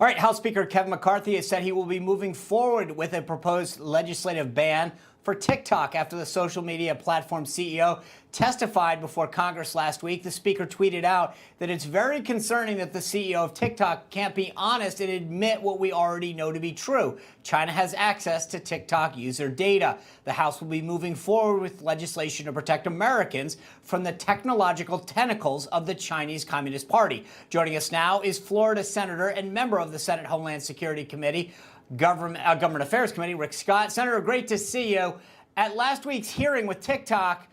All right, House Speaker Kevin McCarthy has said he will be moving forward with a proposed legislative ban for TikTok after the social media platform CEO testified before Congress last week. The speaker tweeted out that it's very concerning that the CEO of TikTok can't be honest and admit what we already know to be true. China has access to TikTok user data. The House will be moving forward with legislation to protect Americans from the technological tentacles of the Chinese Communist Party. Joining us now is Florida Senator and member of the Senate Homeland Security Committee, Government Affairs Committee, Rick Scott. Senator, great to see you. At last week's hearing with TikTok,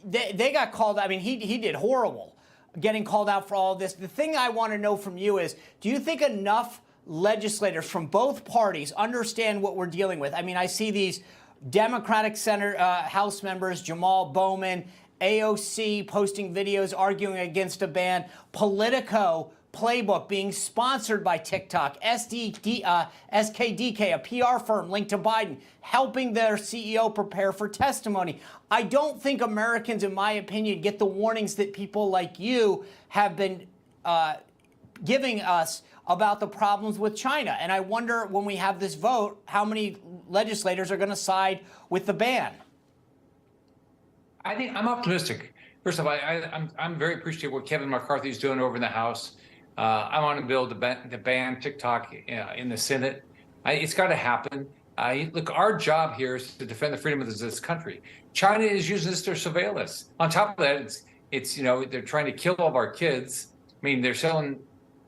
they got called. I mean, he did horrible getting called out for all of this. The thing I want to know from you is, do you think enough legislators from both parties understand what we're dealing with? I mean, I see these Democratic House members, Jamal Bowman, AOC posting videos arguing against a ban, Politico playbook being sponsored by TikTok, SKDK, a PR firm linked to Biden, helping their CEO prepare for testimony. I don't think Americans, in my opinion, get the warnings that people like you have been giving us about the problems with China. And I wonder, when we have this vote, how many legislators are going to side with the ban? I think I'm optimistic. First of all, I'm very appreciative of what Kevin McCarthy is doing over in the House. I'm on a bill to ban TikTok in the Senate. It's got to happen. Look, our job here is to defend the freedom of this country. China is using this to surveillance. On top of that, it's they're trying to kill all of our kids. I mean, they're selling,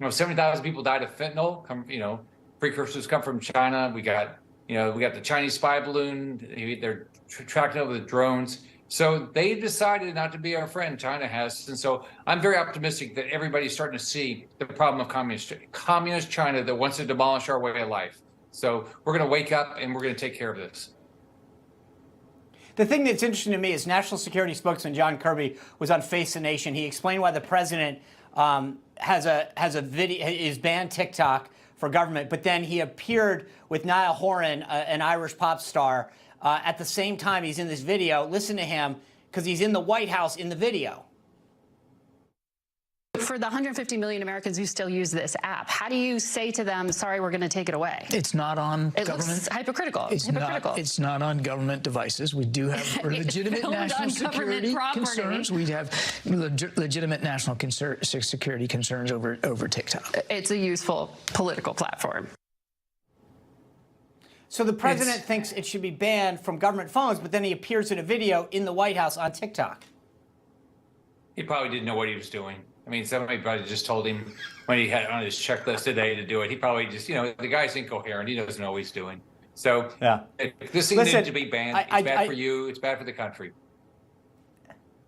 70,000 people died of fentanyl. Precursors come from China. We got the Chinese spy balloon. They're tracking over the drones. So they decided not to be our friend, China has. And so I'm very optimistic that everybody's starting to see the problem of communist China that wants to demolish our way of life. So we're going to wake up and we're going to take care of this. The thing that's interesting to me is National Security spokesman John Kirby was on Face the Nation. He explained why the president has a video, is banned TikTok for government, but then he appeared with Niall Horan, an Irish pop star, at the same time he's in this video. Listen to him, because he's in the White House in the video. For the 150 million Americans who still use this app, how do you say to them, sorry, we're going to take it away? It's not on it government. Looks hypocritical. It's not on government devices. We do have legitimate national security concerns. We have legitimate national security concerns over TikTok. It's a useful political platform. So the president thinks it should be banned from government phones, but then he appears in a video in the White House on TikTok. He probably didn't know what he was doing. I mean, somebody probably just told him when he had on his checklist today to do it. He probably just, the guy's incoherent. He doesn't know what he's doing. So yeah, this thing needs to be banned. It's bad for you. It's bad for the country.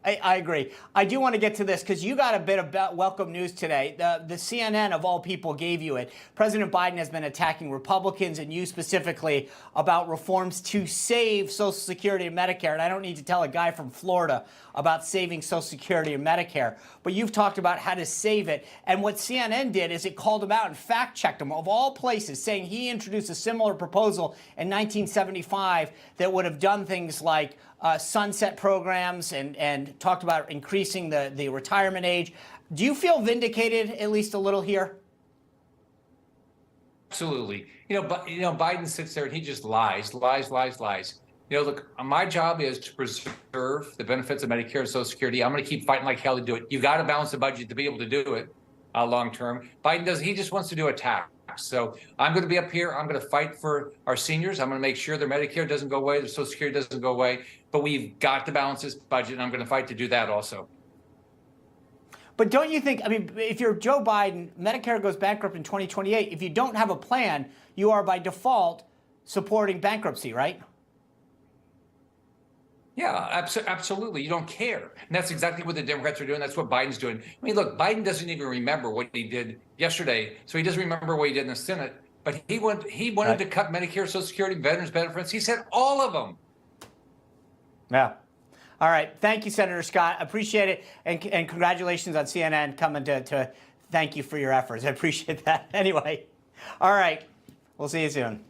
I agree. I do want to get to this because you got a bit of welcome news today. The CNN, of all people, gave you it. President Biden has been attacking Republicans and you specifically about reforms to save Social Security and Medicare. And I don't need to tell a guy from Florida about saving Social Security and Medicare, but you've talked about how to save it. And what CNN did is it called him out and fact-checked him, of all places, saying he introduced a similar proposal in 1975 that would have done things like sunset programs and talked about increasing the retirement age. Do you feel vindicated at least a little here? Absolutely. Biden sits there and he just lies. Look, my job is to preserve the benefits of Medicare and Social Security. I'm going to keep fighting like hell to do it. You got to balance the budget to be able to do it long term. Biden doesn't. He just wants to do a tax. So I'm going to be up here. I'm going to fight for our seniors. I'm going to make sure their Medicare doesn't go away, their Social Security doesn't go away. But we've got to balance this budget, and I'm going to fight to do that also. But don't you think, I mean, if you're Joe Biden, Medicare goes bankrupt in 2028. If you don't have a plan, you are by default supporting bankruptcy, right? Yeah, absolutely. You don't care. And that's exactly what the Democrats are doing. That's what Biden's doing. I mean, look, Biden doesn't even remember what he did yesterday. So he doesn't remember what he did in the Senate. But he wanted to cut Medicare, Social Security, veterans benefits. He said all of them. Yeah. All right. Thank you, Senator Scott. Appreciate it. And congratulations on CNN coming to thank you for your efforts. I appreciate that. Anyway. All right. We'll see you soon.